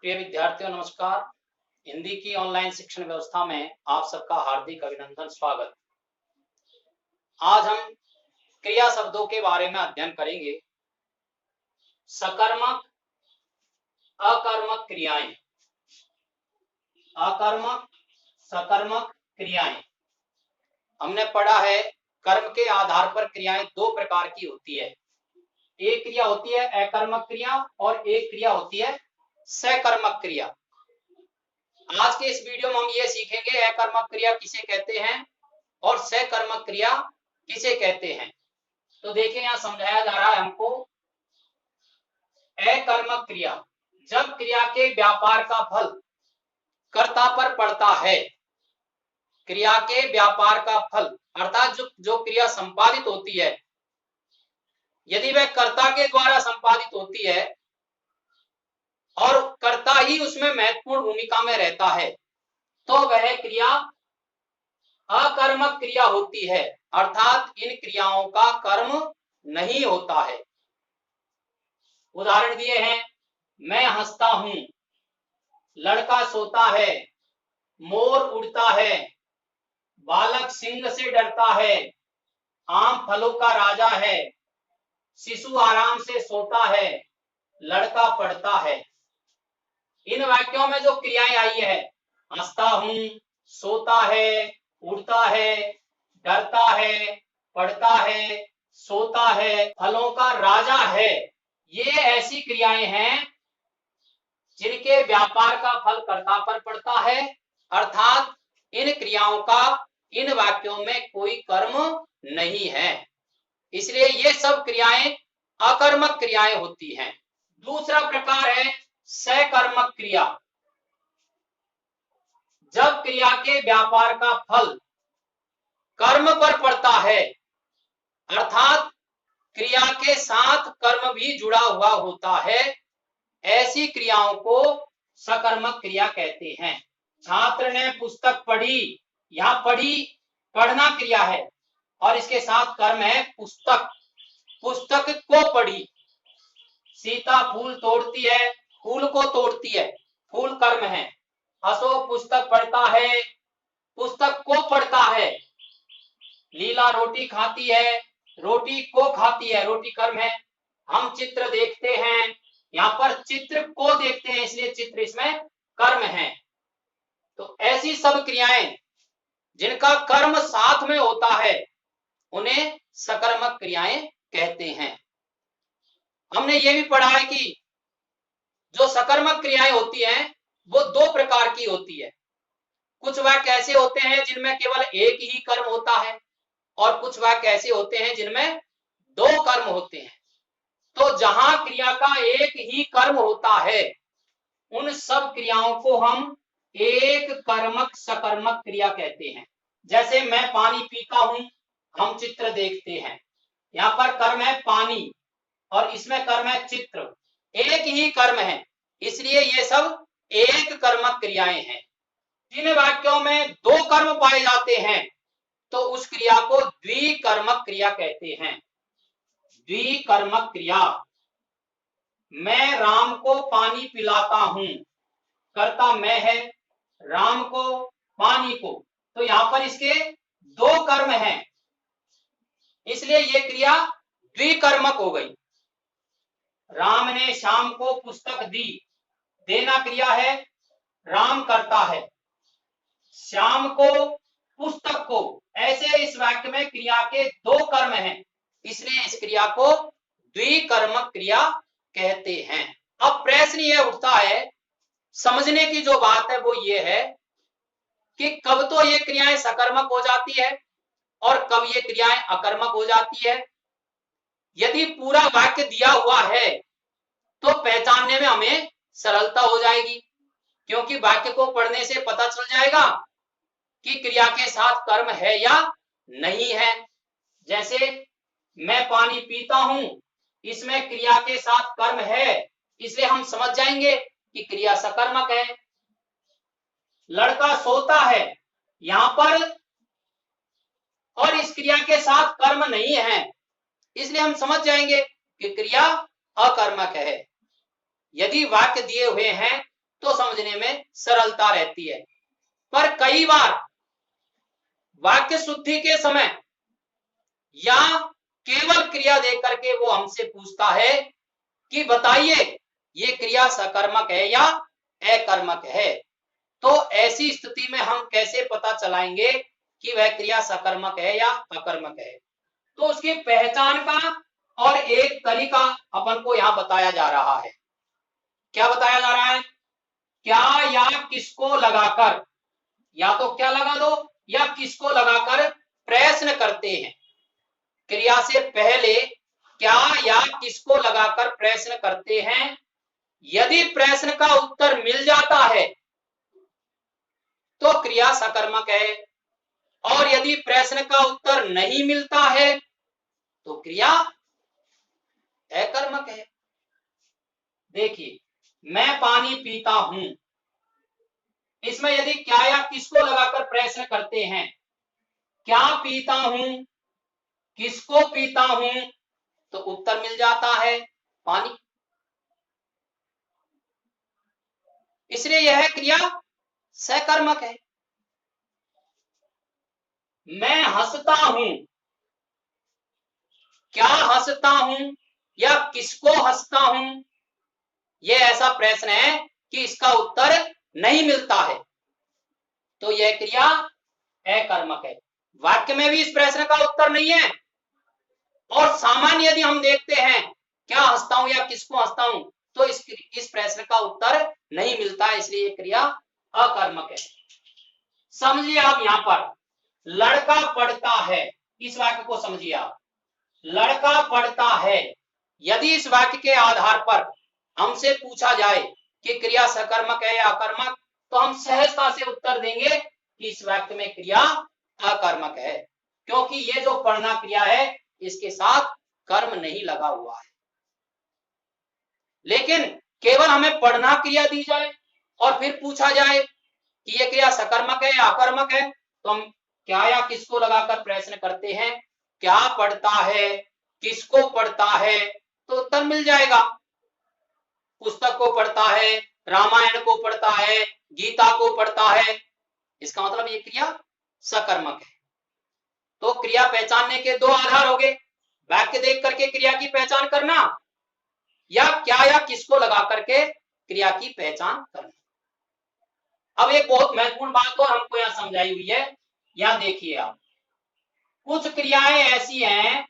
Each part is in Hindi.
प्रिय विद्यार्थियों नमस्कार। हिंदी की ऑनलाइन शिक्षण व्यवस्था में आप सबका हार्दिक अभिनंदन, स्वागत। आज हम क्रिया शब्दों के बारे में अध्ययन करेंगे। सकर्मक, अकर्मक क्रियाएं, अकर्मक, सकर्मक क्रियाएं। हमने पढ़ा है कर्म के आधार पर क्रियाएं दो प्रकार की होती है। एक क्रिया होती है अकर्मक क्रिया और एक क्रिया होती है सकर्मक क्रिया। आज के इस वीडियो में हम ये सीखेंगे अकर्मक क्रिया किसे कहते हैं और सकर्मक क्रिया किसे कहते हैं। तो देखिए यहाँ समझाया जा रहा है हमको। अकर्मक क्रिया, जब क्रिया के व्यापार का फल कर्ता पर पड़ता है। क्रिया के व्यापार का फल अर्थात जो क्रिया संपादित होती है, यदि वह कर्ता के द्वारा संपादित होती है और कर्ता ही उसमें महत्वपूर्ण भूमिका में रहता है, तो वह क्रिया अकर्मक क्रिया होती है। अर्थात इन क्रियाओं का कर्म नहीं होता है। उदाहरण दिए हैं, मैं हंसता हूं, लड़का सोता है, मोर उड़ता है, बालक सिंह से डरता है, आम फलों का राजा है, शिशु आराम से सोता है, लड़का पढ़ता है। इन वाक्यों में जो क्रियाएं आई है, हंसता हूं, सोता है, उड़ता है, डरता है, पढ़ता है, सोता है, फलों का राजा है, ये ऐसी क्रियाएं हैं जिनके व्यापार का फल कर्ता पर पड़ता है। अर्थात इन क्रियाओं का इन वाक्यों में कोई कर्म नहीं है, इसलिए ये सब क्रियाएं अकर्मक क्रियाएं होती हैं। दूसरा प्रकार है सकर्मक क्रिया। जब क्रिया के व्यापार का फल कर्म पर पड़ता है, अर्थात क्रिया के साथ कर्म भी जुड़ा हुआ होता है, ऐसी क्रियाओं को सकर्मक क्रिया कहते हैं। छात्र ने पुस्तक पढ़ी, यहां पढ़ी पढ़ना क्रिया है और इसके साथ कर्म है पुस्तक, पुस्तक को पढ़ी। सीता फूल तोड़ती है, फूल को तोड़ती है, फूल कर्म है। अशोक पुस्तक पढ़ता है, पुस्तक को पढ़ता है। लीला रोटी खाती है, रोटी को खाती है, रोटी कर्म है। हम चित्र देखते हैं, यहाँ पर चित्र को देखते हैं, इसलिए चित्र इसमें कर्म है। तो ऐसी सब क्रियाएं जिनका कर्म साथ में होता है, उन्हें सकर्मक क्रियाएं कहते हैं। हमने ये भी पढ़ा है कि जो सकर्मक क्रियाएं होती हैं वो दो प्रकार की होती है। कुछ वाक्य ऐसे होते हैं जिनमें केवल एक ही कर्म होता है और कुछ वाक्य ऐसे होते हैं जिनमें दो कर्म होते हैं। तो जहां क्रिया का एक ही कर्म होता है, उन सब क्रियाओं को हम एक कर्मक सकर्मक क्रिया कहते हैं। जैसे मैं पानी पीता हूं, हम चित्र देखते हैं, यहाँ पर कर्म है पानी और इसमें कर्म है चित्र, एक ही कर्म है, इसलिए ये सब एक कर्मक क्रियाएं हैं। जिन वाक्यों में दो कर्म पाए जाते हैं तो उस क्रिया को द्विकर्मक क्रिया कहते हैं। द्विकर्मक क्रिया, मैं राम को पानी पिलाता हूं, कर्ता मैं है, राम को पानी को, तो यहां पर इसके दो कर्म हैं, इसलिए ये क्रिया द्विकर्मक हो गई। राम ने श्याम को पुस्तक दी, देना क्रिया है, राम करता है, श्याम को पुस्तक को, ऐसे इस वाक्य में क्रिया के दो कर्म हैं, इसलिए इस क्रिया को द्विकर्मक क्रिया कहते हैं। अब प्रश्न ये उठता है, समझने की जो बात है वो ये है कि कब तो ये क्रियाएं सकर्मक हो जाती है और कब ये क्रियाएं अकर्मक हो जाती है। यदि पूरा वाक्य दिया हुआ है तो पहचानने में हमें सरलता हो जाएगी, क्योंकि वाक्य को पढ़ने से पता चल जाएगा कि क्रिया के साथ कर्म है या नहीं है। जैसे मैं पानी पीता हूं, इसमें क्रिया के साथ कर्म है, इसलिए हम समझ जाएंगे कि क्रिया सकर्मक है। लड़का सोता है, यहां पर और इस क्रिया के साथ कर्म नहीं है, इसलिए हम समझ जाएंगे कि क्रिया अकर्मक है। यदि वाक्य दिए हुए हैं तो समझने में सरलता रहती है। पर कई बार वाक्य शुद्धि के समय या केवल क्रिया देख करके वो हमसे पूछता है कि बताइए ये क्रिया सकर्मक है या अकर्मक है। तो ऐसी स्थिति में हम कैसे पता चलाएंगे कि वह क्रिया सकर्मक है या अकर्मक है? तो उसकी पहचान का और एक तरीका अपन को यहां बताया जा रहा है। क्या बताया जा रहा है? क्या या किसको लगाकर, या तो क्या लगा दो या किसको लगाकर प्रश्न करते हैं। क्रिया से पहले क्या या किसको लगाकर प्रश्न करते हैं। यदि प्रश्न का उत्तर मिल जाता है तो क्रिया सकर्मक है, और यदि प्रश्न का उत्तर नहीं मिलता है तो क्रिया अकर्मक है। देखिए, मैं पानी पीता हूं, इसमें यदि क्या या किसको लगाकर प्रश्न करते हैं, क्या पीता हूं, किसको पीता हूं, तो उत्तर मिल जाता है पानी। इसलिए यह क्रिया सकर्मक है। मैं हंसता हूं, क्या हंसता हूं या किसको हंसता हूं, यह ऐसा प्रश्न है कि इसका उत्तर नहीं मिलता है, तो यह क्रिया अकर्मक है। वाक्य में भी इस प्रश्न का उत्तर नहीं है, और सामान्य यदि हम देखते हैं क्या हंसता हूं या किसको हंसता हूं, तो इस प्रश्न का उत्तर नहीं मिलता है, इसलिए यह क्रिया अकर्मक है। समझिए आप यहां पर लड़का पढ़ता है, इस वाक्य को समझिए आप। लड़का पढ़ता है, यदि इस वाक्य के आधार पर हमसे पूछा जाए कि क्रिया सकर्मक है या अकर्मक, तो हम सहजता से उत्तर देंगे कि इस वाक्य में क्रिया अकर्मक है, क्योंकि ये जो पढ़ना क्रिया है इसके साथ कर्म नहीं लगा हुआ है। लेकिन केवल हमें पढ़ना क्रिया दी जाए और फिर पूछा जाए कि यह क्रिया सकर्मक है या अकर्मक है, तो हम क्या या किसको लगाकर प्रश्न करते हैं, क्या पढ़ता है, किसको पढ़ता है, तो उत्तर मिल जाएगा। पुस्तक को पढ़ता है, रामायण को पढ़ता है, गीता को पढ़ता है, इसका मतलब ये क्रिया सकर्मक है। तो क्रिया पहचानने के दो आधार हो गए, वाक्य देख करके क्रिया की पहचान करना या क्या या किसको लगा करके क्रिया की पहचान करना। अब एक बहुत महत्वपूर्ण बात और हमको यहां समझाई हुई है, यहां देखिए आप। कुछ क्रियाएं ऐसी हैं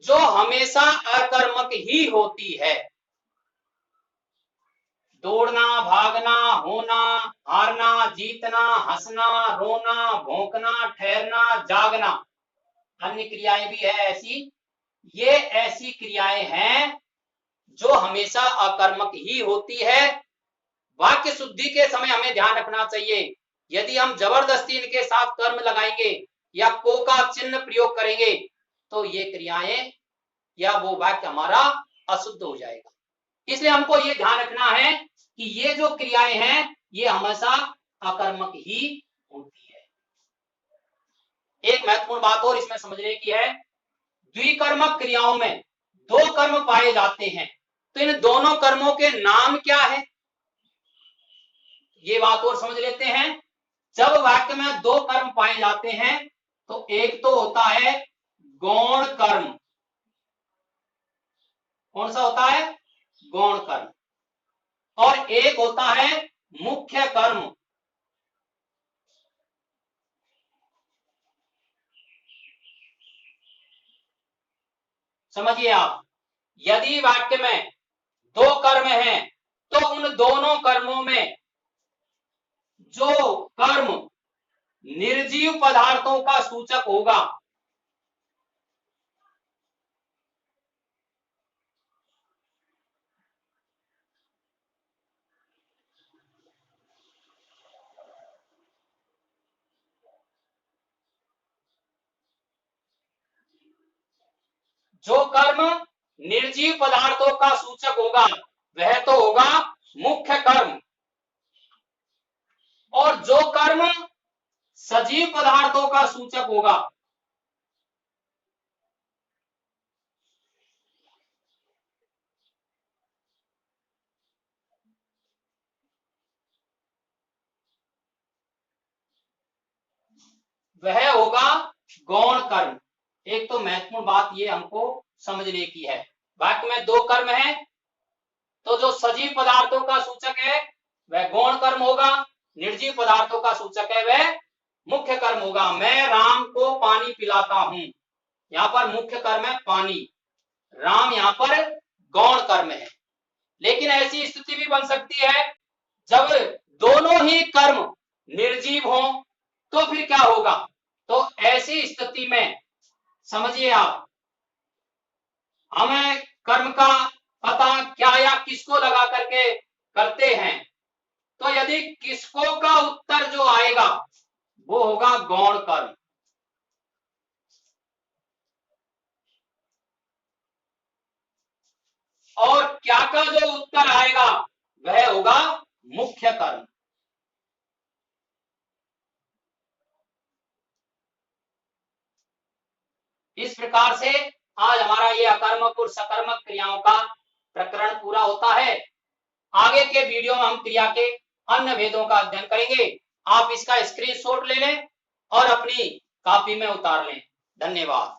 जो हमेशा अकर्मक ही होती है। दौड़ना, भागना, होना, हारना, जीतना, हंसना, रोना, भौंकना, ठहरना, जागना, अन्य क्रियाएं भी है ऐसी। ये ऐसी क्रियाएं हैं जो हमेशा अकर्मक ही होती है। वाक्य शुद्धि के समय हमें ध्यान रखना चाहिए, यदि हम जबरदस्ती इनके साथ कर्म लगाएंगे या को का चिन्ह प्रयोग करेंगे तो ये क्रियाएं या वो वाक्य हमारा अशुद्ध हो जाएगा। इसलिए हमको ये ध्यान रखना है कि ये जो क्रियाएं हैं ये हमेशा अकर्मक ही होती है। एक महत्वपूर्ण बात और इसमें समझने की है, द्विकर्मक क्रियाओं में दो कर्म पाए जाते हैं, तो इन दोनों कर्मों के नाम क्या है, ये बात और समझ लेते हैं। जब वाक्य में दो कर्म पाए जाते हैं तो एक तो होता है गौण कर्म। कौन सा होता है? गौण कर्म। और एक होता है मुख्य कर्म। समझिए आप, यदि वाक्य में दो कर्म हैं तो उन दोनों कर्मों में जो कर्म निर्जीव पदार्थों का सूचक होगा, जो कर्म निर्जीव पदार्थों का सूचक होगा वह तो होगा मुख्य कर्म, और जो कर्म सजीव पदार्थों का सूचक होगा वह होगा गौण कर्म। एक तो महत्वपूर्ण बात ये हमको समझने की है, वाक्य में दो कर्म है, तो जो सजीव पदार्थों का सूचक है वह गौण कर्म होगा, निर्जीव पदार्थों का सूचक है वह मुख्य कर्म होगा। मैं राम को पानी पिलाता हूं, यहाँ पर मुख्य कर्म है पानी, राम यहाँ पर गौण कर्म है। लेकिन ऐसी स्थिति भी बन सकती है जब दोनों ही कर्म निर्जीव हों, तो फिर क्या होगा? तो ऐसी स्थिति में समझिए आप, हमें कर्म का पता क्या या किसको लगा करके करते हैं, तो यदि किसको का उत्तर जो आएगा वो होगा गौण कर्म, और क्या का जो उत्तर आएगा वह होगा मुख्य कर्म। इस प्रकार से आज हमारा ये अकर्मक और सकर्मक क्रियाओं का प्रकरण पूरा होता है। आगे के वीडियो में हम क्रिया के अन्य भेदों का अध्ययन करेंगे। आप इसका स्क्रीनशॉट ले लें और अपनी कॉपी में उतार लें। धन्यवाद।